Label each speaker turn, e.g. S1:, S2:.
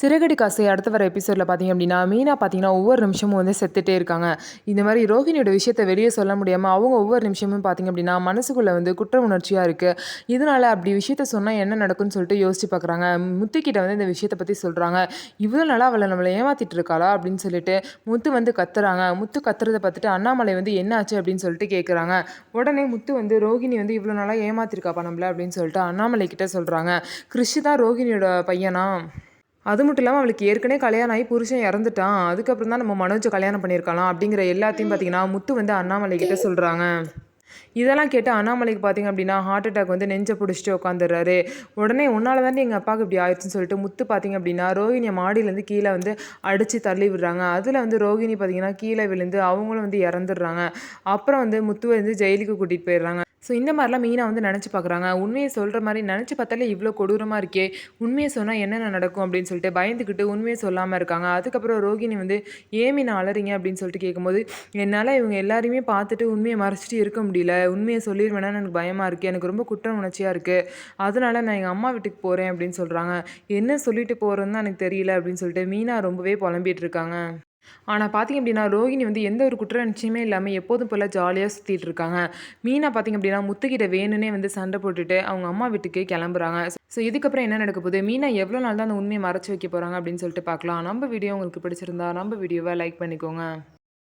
S1: சிறகடி காசை அடுத்து வர எபிசோடில் பார்த்தீங்க அப்படின்னா மீனா பார்த்தீங்கன்னா ஒவ்வொரு நிமிஷமும் வந்து செத்துட்டே இருக்காங்க. இந்த மாதிரி ரோஹிணியோட விஷயத்தை வெளியே சொல்ல முடியாமல் அவங்க ஒவ்வொரு நிமிஷமும் பார்த்தீங்க அப்படின்னா மனசுக்குள்ளே வந்து குற்ற உணர்ச்சியாக இருக்குது. இதனால் அப்படி விஷயத்த சொன்னால் என்ன நடக்கும்னு சொல்லிட்டு யோசிச்சு பார்க்குறாங்க. முத்துக்கிட்ட வந்து இந்த விஷயத்தை பற்றி சொல்கிறாங்க. இவ்வளோ நாளாக அவளை நம்மளை ஏமாற்றிட்டு இருக்காளா அப்படின்னு சொல்லிட்டு முத்து வந்து கத்துறாங்க. முத்து கத்துறதை பார்த்துட்டு அண்ணாமலை வந்து என்ன ஆச்சு அப்படின்னு சொல்லிட்டு கேட்குறாங்க. உடனே முத்து வந்து ரோஹிணி வந்து இவ்வளோ நாளாக ஏமாத்திருக்காப்பா நம்மள அப்படின்னு சொல்லிட்டு அண்ணாமலை கிட்ட சொல்கிறாங்க. கிறிஷ் தான் ரோஹிணியோட பையனா? அது மட்டும் இல்லாமல் அவளுக்கு ஏற்கனவே கல்யாணம் ஆகி புருஷன் இறந்துட்டான். அதுக்கப்புறம் தான் நம்ம மனோஜை கல்யாணம் பண்ணியிருக்கலாம் அப்படிங்கிற எல்லாத்தையும் பார்த்தீங்கன்னா முத்து வந்து அண்ணாமலை கிட்ட சொல்கிறாங்க. இதெல்லாம் கேட்டு அண்ணாமலைக்கு பார்த்தீங்க அப்படின்னா ஹார்ட் அட்டாக் வந்து நெஞ்சை பிடிச்சிட்டு உட்காந்துடுறாரு. உடனே உன்னால தானே எங்கள் அப்பாவுக்கு இப்படி ஆயிடுச்சுன்னு சொல்லிட்டு முத்து பார்த்தீங்க அப்படின்னா ரோகிணியை மாடியிலேருந்து கீழே வந்து அடித்து தள்ளி விடுறாங்க. அதில் வந்து ரோகிணி பார்த்தீங்கன்னா கீழே விழுந்து அவங்களும் வந்து இறந்துடுறாங்க. அப்புறம் வந்து முத்துவை வந்து ஜெயிலுக்கு கூட்டிகிட்டு போயிடுறாங்க. ஸோ இந்த மாதிரிலாம் மீனா வந்து நினச்சி பார்க்குறாங்க. உண்மையை சொல்கிற மாதிரி நினச்சி பார்த்தாலே இவ்வளோ கொடூரமாக இருக்கே, உண்மையை சொன்னால் என்னென்ன நடக்கும் அப்படின்னு சொல்லிட்டு பயந்துக்கிட்டு உண்மையை சொல்லாமல் இருக்காங்க. அதுக்கப்புறம் ரோகிணி வந்து ஏன் மீனா அலறீங்க அப்படின்னு சொல்லிட்டு கேட்கும்போது, என்னால் இவங்க எல்லாரையுமே பார்த்துட்டு உண்மையை மறைச்சிட்டு இருக்க முடியல, உண்மையை சொல்லிடுவேனான்னு எனக்கு பயமாக இருக்குது, எனக்கு ரொம்ப குற்ற உணர்ச்சியாக இருக்குது, அதனால நான் எங்கள் அம்மா வீட்டுக்கு போகிறேன் அப்படின்னு சொல்கிறாங்க. என்ன சொல்லிட்டு போகிறேன்னு தான் எனக்கு தெரியல அப்படின்னு சொல்லிட்டு மீனா ரொம்பவே புலம்பிகிட்டு இருக்காங்க. ஆனால் பார்த்தீங்க அப்படின்னா ரோகிணி வந்து எந்த ஒரு குற்ற நிச்சயமே இல்லாமல் எப்போதும் போல் ஜாலியாக சுற்றிட்டு இருக்காங்க. மீனா பார்த்தீங்க அப்படின்னா முத்துக்கிட்ட வேணுன்னே வந்து சண்டை போட்டுட்டு அவங்க அம்மா வீட்டுக்கு கிளம்புறாங்க. ஸோ இதுக்கப்புறம் என்ன நடக்க போகுது, மீனா எவ்வளோ நாள் தான் அந்த உண்மையை மறைச்சி வைக்க போகிறாங்க அப்படின்னு சொல்லிட்டு பார்க்கலாம். நம்ம வீடியோ உங்களுக்கு பிடிச்சிருந்தா நம்ம வீடியோவை லைக் பண்ணிக்கோங்க.